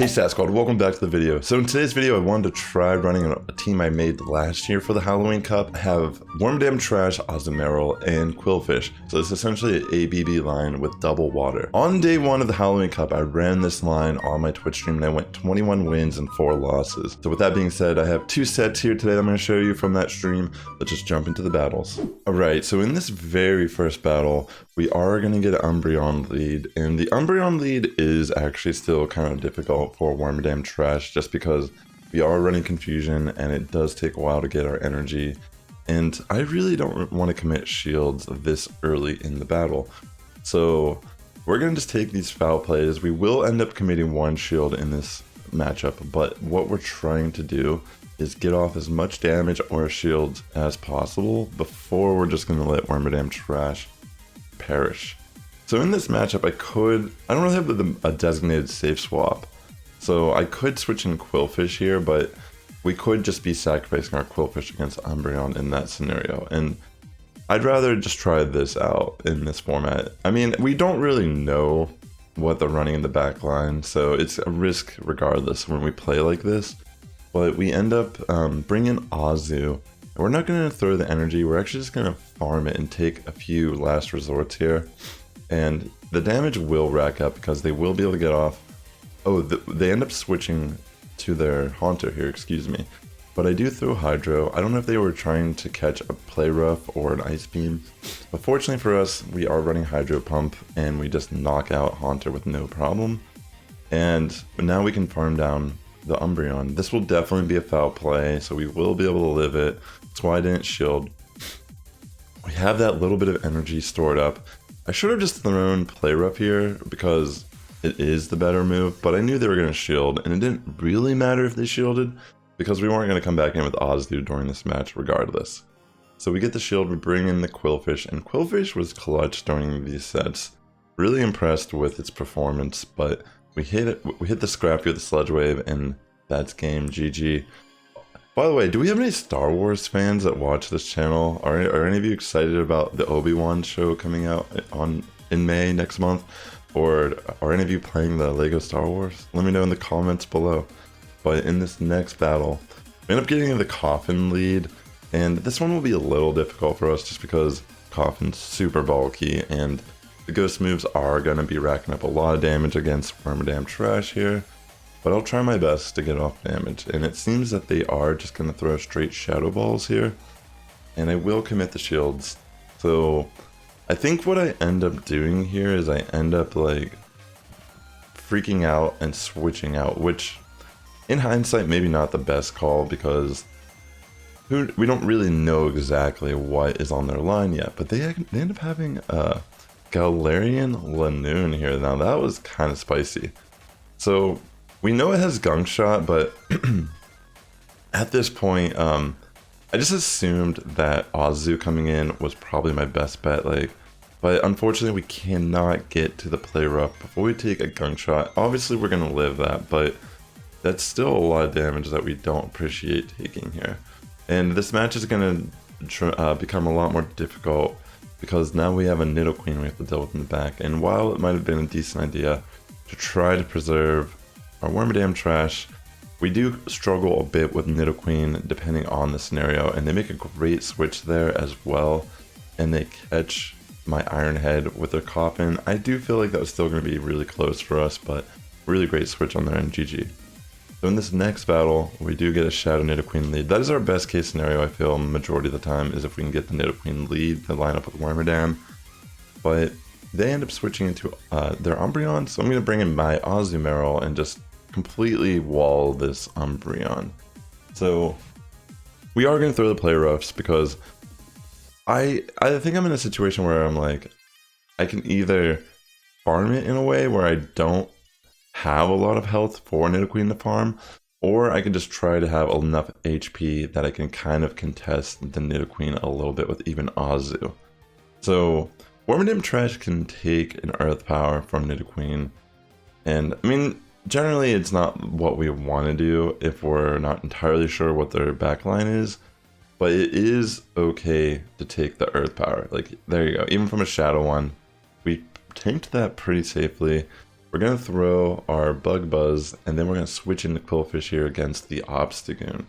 Hey Sass Squad, welcome back to the video. So in today's video, I wanted to try running a team I made last year for the Halloween Cup. I have Wormadam Trash, Azumarill, and Qwilfish. So it's essentially an ABB line with double water. On day one of the Halloween Cup, I ran this line on my Twitch stream and I went 21 wins and 4 losses. So with that being said, I have 2 sets here today that I'm going to show you from that stream. Let's just jump into the battles. Alright, so in this very first battle, we are going to get an Umbreon lead, and the Umbreon lead is actually still kind of difficult for Wormadam Trash just because we are running Confusion and it does take a while to get our energy, and I really don't want to commit shields this early in the battle. So we're going to just take these foul plays. We will end up committing 1 shield in this matchup, but what we're trying to do is get off as much damage or shields as possible before we're just going to let Wormadam Trash perish. So in this matchup, I don't really have a designated safe swap. So I could switch in Qwilfish here, but we could just be sacrificing our Qwilfish against Umbreon in that scenario. And I'd rather just try this out in this format. I mean, we don't really know what they're running in the back line, so it's a risk regardless when we play like this. But we end up bringing Azu. We're not going to throw the energy, we're actually just going to farm it and take a few last resorts here. And the damage will rack up because they will be able to get off. Oh, they end up switching to their Haunter here, excuse me. But I do throw Hydro. I don't know if they were trying to catch a Play Rough or an Ice Beam. But fortunately for us, we are running Hydro Pump and we just knock out Haunter with no problem. And now we can farm down the Umbreon. This will definitely be a foul play, so we will be able to live it. That's why I didn't shield. We have that little bit of energy stored up. I should have just thrown Play Rough here because it is the better move, but I knew they were going to shield, and it didn't really matter if they shielded because we weren't going to come back in with Azu during this match regardless. So we get the shield, we bring in the Qwilfish, and Qwilfish was clutch during these sets. Really impressed with its performance, but we hit the Scrapy with the Sludge Wave, and that's game GG. By the way, do we have any Star Wars fans that watch this channel? Are any of you excited about the Obi-Wan show coming out in May next month? Or are any of you playing the Lego Star Wars? Let me know in the comments below. But in this next battle, we end up getting the Coffin lead, and this one will be a little difficult for us just because Coffin's super bulky, and the ghost moves are going to be racking up a lot of damage against Wormadam Trash here. But I'll try my best to get off damage, and it seems that they are just going to throw straight Shadow Balls here, and I will commit the shields. So I think what I end up doing here is I end up like freaking out and switching out, which in hindsight maybe not the best call because we don't really know exactly what is on their line yet, but they end up having a Galarian Lanoon here. Now that was kind of spicy. So we know it has Gunk Shot, but at this point, I just assumed that Azu coming in was probably my best bet. But unfortunately, we cannot get to the Play Rough before we take a Gunk Shot. Obviously, we're gonna live that, but that's still a lot of damage that we don't appreciate taking here. And this match is gonna become a lot more difficult because now we have a Nidoqueen we have to deal with in the back. And while it might have been a decent idea to try to preserve our Wormadam Trash, we do struggle a bit with Nidoqueen depending on the scenario, and they make a great switch there as well, and they catch my Iron Head with their Coffin. I do feel like that was still going to be really close for us, but really great switch on their end, GG. So in this next battle, we do get a Shadow Nidoqueen lead. That is our best case scenario, I feel, majority of the time, is if we can get the Nidoqueen lead to line up with Wormadam. But they end up switching into their Umbreon, so I'm going to bring in my Azumarill and just completely wall this Umbreon. So we are going to throw the Play Roughs because I think I'm in a situation where I'm like, I can either farm it in a way where I don't have a lot of health for Nidoqueen to farm, or I can just try to have enough HP that I can kind of contest the Nidoqueen a little bit with even Azu. So Wormadam Trash can take an Earth Power from Nidoqueen, and I mean, generally it's not what we want to do if we're not entirely sure what their backline is, but it is okay to take the Earth Power. Like, there you go, even from a Shadow one, we tanked that pretty safely. We're going to throw our Bug Buzz, and then we're going to switch into Qwilfish here against the Obstagoon.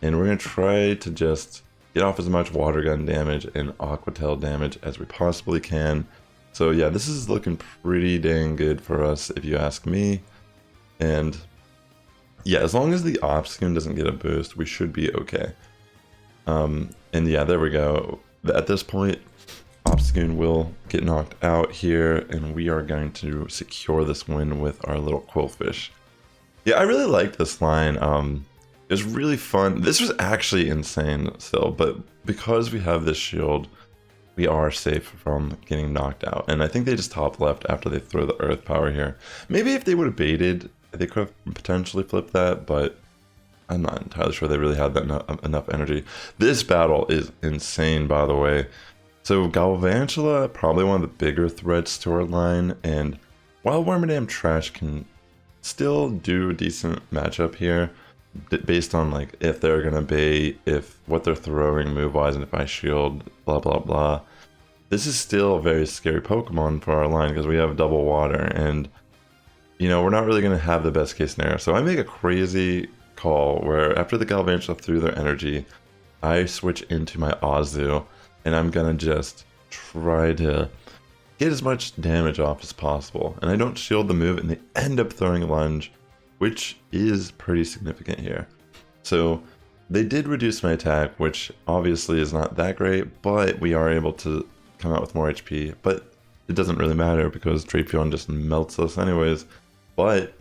And we're going to try to just get off as much Water Gun damage and Aqua Tail damage as we possibly can. So yeah, this is looking pretty dang good for us, if you ask me. And yeah, as long as the Obstagoon doesn't get a boost, we should be okay. And yeah, there we go. At this point, Obstagoon will get knocked out here, and we are going to secure this win with our little Qwilfish. Yeah, I really liked this line. It was really fun. This was actually insane still, but because we have this shield, we are safe from getting knocked out. And I think they just top left after they throw the Earth Power here. Maybe if they would have baited, they could have potentially flipped that, but I'm not entirely sure they really had that enough energy. This battle is insane, by the way. So Galvantula, probably one of the bigger threats to our line, and while Wormadam Trash can still do a decent matchup here, based on like if they're gonna bait, if what they're throwing move-wise, and if I shield, blah blah blah. This is still a very scary Pokemon for our line because we have double water, and you know, we're not really gonna have the best case scenario. So I make a crazy call where after the Galvantula threw their energy, I switch into my Azu, and I'm gonna just try to get as much damage off as possible. And I don't shield the move, and they end up throwing a lunge, which is pretty significant here. So they did reduce my attack, which obviously is not that great, but we are able to come out with more HP. But it doesn't really matter because Drapion just melts us anyways. But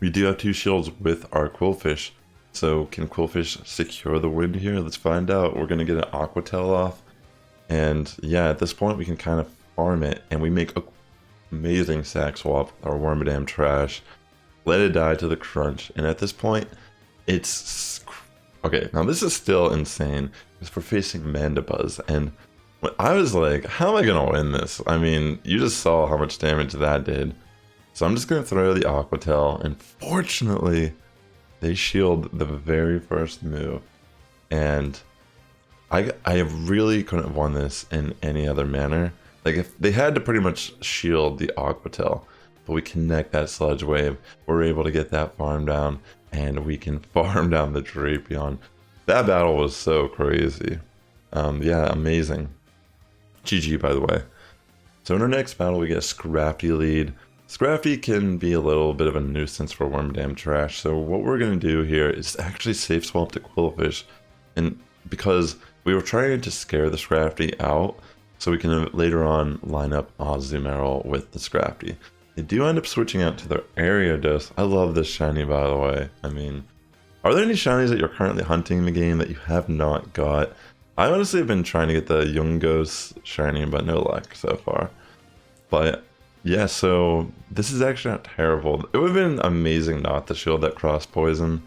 we do have 2 shields with our Qwilfish. So can Qwilfish secure the win here? Let's find out. We're going to get an Aqua Tail off. And yeah, at this point we can kind of farm it, and we make an amazing sack swap with our Wormadam Trash. Let it die to the crunch, and at this point, it's... Okay, now this is still insane, because we're facing Mandibuzz, and I was like, how am I going to win this? I mean, you just saw how much damage that did. So I'm just going to throw the Aqua Tail, and fortunately, they shield the very first move, and I really couldn't have won this in any other manner. Like, if they had to pretty much shield the Aqua Tail, but we connect that Sludge Wave, we're able to get that farm down, and we can farm down the Drapion. That battle was so crazy. Yeah, amazing. GG, by the way. So in our next battle, we get a Scrafty lead. Scrafty can be a little bit of a nuisance for Wormadam Trash, so what we're going to do here is actually safe swap to Qwilfish, and because we were trying to scare the Scrafty out, so we can later on line up Azumarill with the Scrafty. They do end up switching out to their Ariados. I love this shiny, by the way. I mean, are there any shinies that you're currently hunting in the game that you have not got? I honestly have been trying to get the Yungos shiny, but no luck so far. But yeah, so this is actually not terrible. It would have been amazing not to shield that cross poison,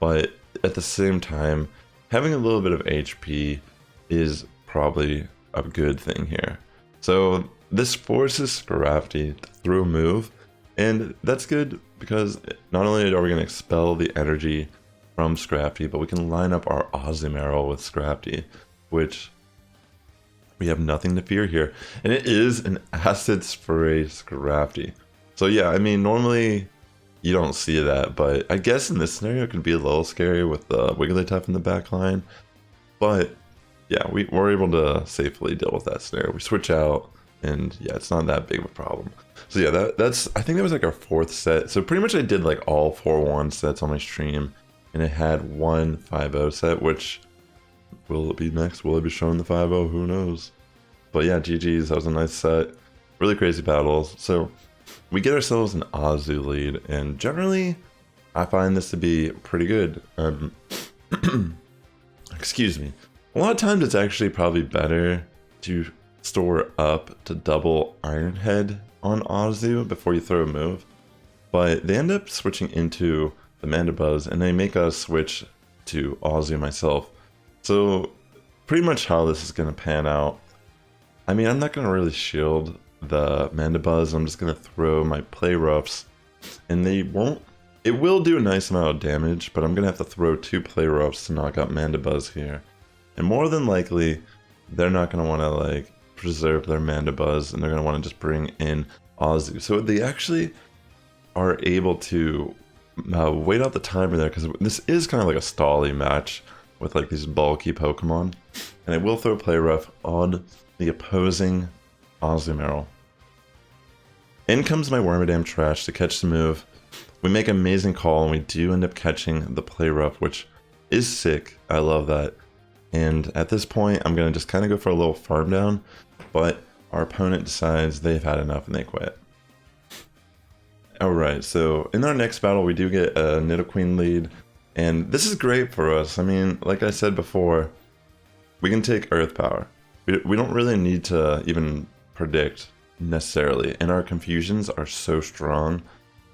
but at the same time, having a little bit of HP is probably a good thing here. So this forces Scrafty to throw a move, and that's good because not only are we going to expel the energy from Scrafty, but we can line up our Azumarill with Scrafty, which we have nothing to fear here. And it is an Acid Spray Scrafty. So yeah, I mean, normally you don't see that, but I guess in this scenario it could be a little scary with the Wigglytuff in the back line. But yeah, we're able to safely deal with that scenario. We switch out, and yeah, it's not that big of a problem. So yeah, that's I think that was like our 4th set. So pretty much I did like all 4-1 sets on my stream, and it had one 5-0 set, which will it be next? Will it be showing the 5-0? Who knows? But yeah, GG's, that was a nice set. Really crazy battles. So we get ourselves an Azu lead, and generally I find this to be pretty good. Excuse me. A lot of times it's actually probably better to store up to double Iron Head on Azu before you throw a move. But they end up switching into the Mandibuzz, and they make us switch to Azu myself. So pretty much how this is going to pan out. I mean, I'm not going to really shield the Mandibuzz. I'm just going to throw my Play Roughs, and they won't. It will do a nice amount of damage, but I'm going to have to throw 2 Play Roughs to knock out Mandibuzz here. And more than likely, they're not going to want to like preserve their Mandibuzz, and they're going to want to just bring in Azu. So they actually are able to wait out the timer there, because this is kind of like a stally match with like these bulky Pokemon. And I will throw Play Rough on the opposing Azumarill. In comes my Wormadam Trash to catch the move. We make an amazing call, and we do end up catching the Play Rough, which is sick. I love that. And at this point, I'm going to just kind of go for a little farm down, but our opponent decides they've had enough and they quit. Alright, so in our next battle, we do get a Nidoqueen lead, and this is great for us. I mean, like I said before, we can take Earth Power. We don't really need to even predict necessarily, and our confusions are so strong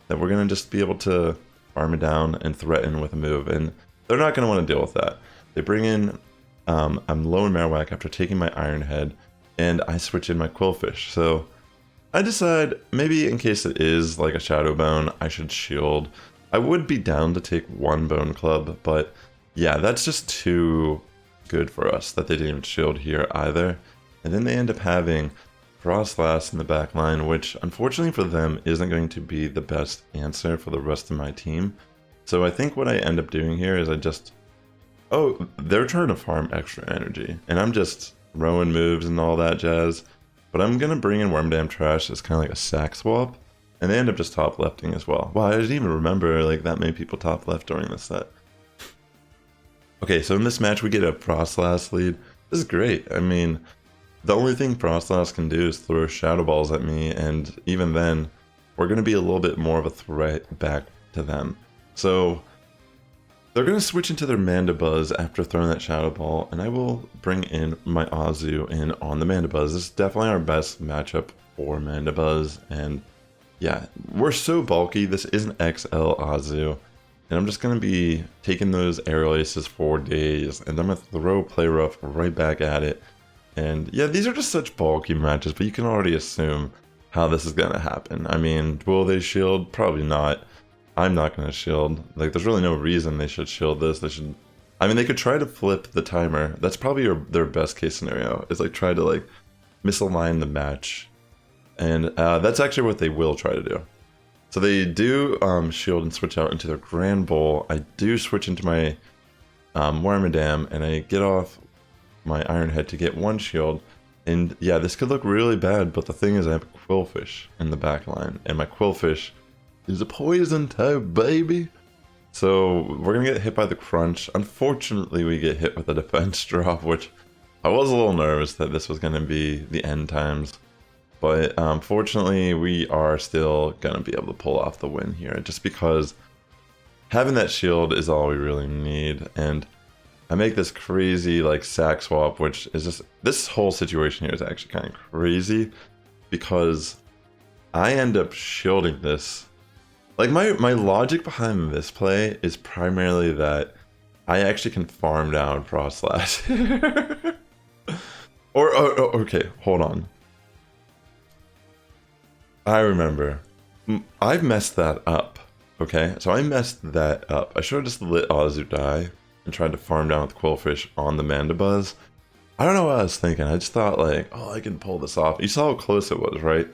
that we're going to just be able to farm it down and threaten with a move, and they're not going to want to deal with that. They bring in, I'm low in Marowak after taking my Iron Head, and I switch in my Qwilfish. So I decide, maybe in case it is like a Shadow Bone, I should shield. I would be down to take one Bone Club, but yeah, that's just too good for us that they didn't even shield here either. And then they end up having Frostlass in the back line, which unfortunately for them isn't going to be the best answer for the rest of my team. So I think what I end up doing here is I just, oh, they're trying to farm extra energy, and I'm just throwing moves and all that jazz. But I'm going to bring in Wormadam Trash as kind of like a sack swap, and they end up just top lefting as well. Wow, I didn't even remember like that many people top left during this set. Okay, so in this match we get a Frostlass lead. This is great. I mean, the only thing Frostlass can do is throw Shadow Balls at me, and even then, we're going to be a little bit more of a threat back to them. So they're going to switch into their Mandibuzz after throwing that Shadow Ball, and I will bring in my Azu in on the Mandibuzz. This is definitely our best matchup for Mandibuzz, and yeah, we're so bulky. This is an XL Azu, and I'm just going to be taking those Aerial Aces for days, and I'm going to throw Play Rough right back at it. And yeah, these are just such bulky matches, but you can already assume how this is going to happen. I mean, will they shield? Probably not. I'm not going to shield. Like, there's really no reason they should shield this. They should, I mean, they could try to flip the timer. That's probably their best case scenario, is like try to like misalign the match. And that's actually what they will try to do. So they do shield and switch out into their Grand Bowl. I do switch into my Wormadam, and I get off my Iron Head to get one shield. And yeah, this could look really bad, but the thing is I have a Qwilfish in the back line, and my Qwilfish is a poison type, baby. So we're gonna get hit by the crunch. Unfortunately, we get hit with a defense drop, which I was a little nervous that this was gonna be the end times. But fortunately, we are still gonna be able to pull off the win here, just because having that shield is all we really need. And I make this crazy like sack swap, which is just, this whole situation here is actually kind of crazy, because I end up shielding this. Like my logic behind this play is primarily that I actually can farm down Frostlass. Okay, hold on. I remember. I've messed that up. Okay, so I messed that up. I should have just let Azu die and tried to farm down with Qwilfish on the Mandibuzz. I don't know what I was thinking. I just thought like, oh, I can pull this off. You saw how close it was, right?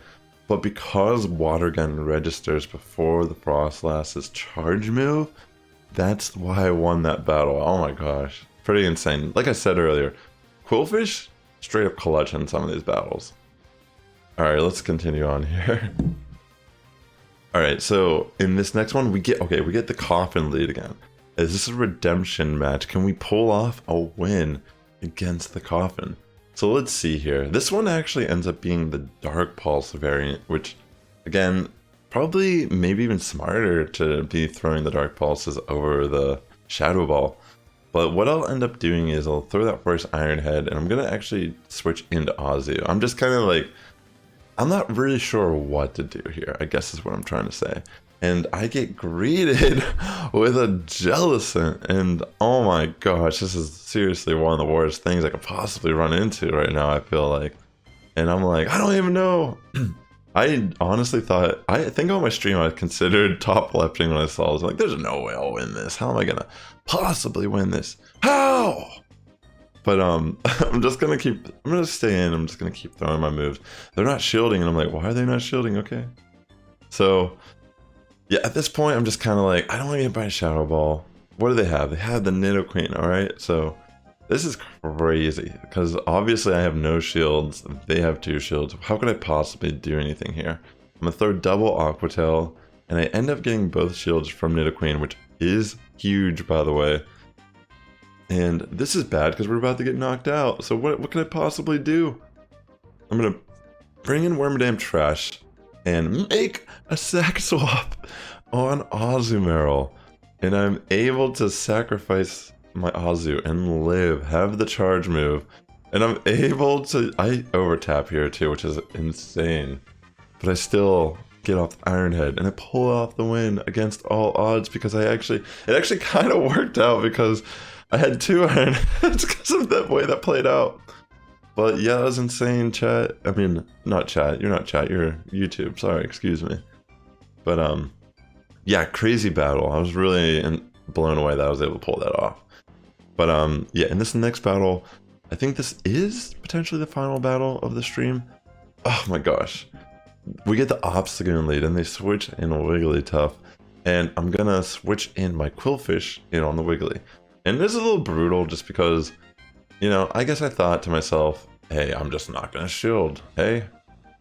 But because Water Gun registers before the Frostlass's charge move, that's why I won that battle. Oh my gosh, pretty insane. Like I said earlier, Qwilfish straight up clutch in some of these battles. Alright, let's continue on here. Alright, so in this next one, we get the Coffin lead again. Is this a redemption match? Can we pull off a win against the Coffin? So let's see here. This one actually ends up being the Dark Pulse variant, which, again, probably maybe even smarter to be throwing the Dark Pulses over the Shadow Ball. But what I'll end up doing is I'll throw that first Iron Head, and I'm going to actually switch into Azu. I'm just kind of like, I'm not really sure what to do here, I guess is what I'm trying to say. And I get greeted with a Jellicent, and oh my gosh, this is seriously one of the worst things I could possibly run into right now, I feel like. And I'm like, I don't even know. I honestly thought, I think on my stream I considered top lefting when I saw it. I was like, there's no way I'll win this. How am I gonna possibly win this? How? But I'm just gonna stay in, I'm just gonna keep throwing my moves. They're not shielding, and I'm like, why are they not shielding? Okay. So Yeah, at this point, I'm just kind of like, I don't want to get by a Shadow Ball. What do they have? They have the Nidoqueen, alright? So, this is crazy, because obviously I have no shields, they have 2 shields. How could I possibly do anything here? I'm going to throw double Aqua Tail, and I end up getting both shields from Nidoqueen, which is huge, by the way. And this is bad, because we're about to get knocked out, so what can I possibly do? I'm going to bring in Wormadam Trash, and make a sack swap on Azumarill. And I'm able to sacrifice my Azu and live, have the charge move. And I'm able to, I overtap here too, which is insane. But I still get off the Iron Head and I pull off the win against all odds because it actually kind of worked out because I had 2 Iron Heads because of that way that played out. But yeah, that was insane, chat. I mean, not chat, you're not chat, you're YouTube, sorry, excuse me. But yeah, crazy battle. I was really blown away that I was able to pull that off. But yeah, in this next battle, I think this is potentially the final battle of the stream. Oh my gosh. We get the Obstagoon lead and they switch in Wigglytuff. And I'm gonna switch in my Qwilfish in on the Wiggly. And this is a little brutal just because, you know, I guess I thought to myself, hey, I'm just not gonna shield, hey?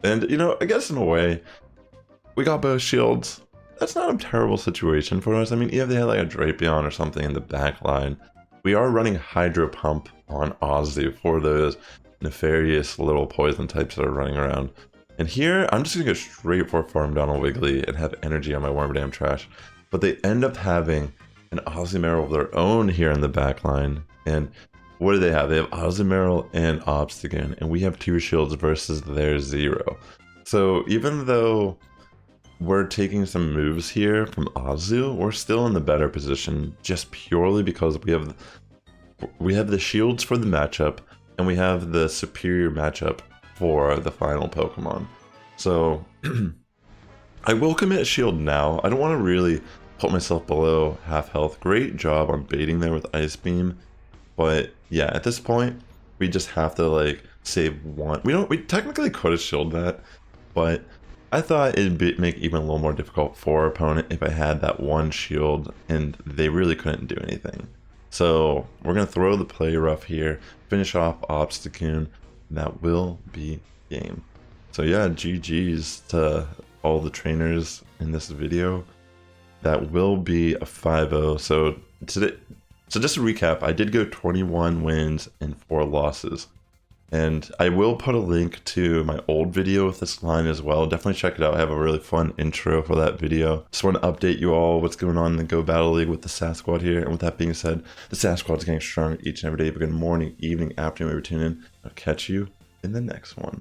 And, you know, I guess in a way, we got both shields. That's not a terrible situation for us. I mean, even if they had like a Drapion or something in the back line, we are running Hydro Pump on Ozzy for those nefarious little poison types that are running around. And here, I'm just gonna go straight for Farm Down on Wiggly and have energy on my Wormadam Trash. But they end up having an Azumarill of their own here in the back line. And what do they have? They have Azumarill and Obstagoon, and we have 2 shields versus their 0. So even though we're taking some moves here from Azu, we're still in the better position just purely because we have the shields for the matchup and we have the superior matchup for the final Pokemon. So I will commit a shield now. I don't want to really put myself below half health. Great job on baiting there with Ice Beam, but yeah, at this point we just have to like save one. We technically could have shielded that, but I thought it'd make even a little more difficult for our opponent if I had that one shield and they really couldn't do anything. So we're going to throw the play rough here, finish off Obstagoon, that will be game. So yeah, GG's to all the trainers in this video. That will be a 5-0. So just to recap, I did go 21 wins and 4 losses. And I will put a link to my old video with this line as well. Definitely check it out. I have a really fun intro for that video. Just want to update you all what's going on in the Go Battle League with the Sass Squad here. And with that being said, the Sass Squad is getting stronger each and every day. But good morning, evening, afternoon, whenever you tune in. I'll catch you in the next one.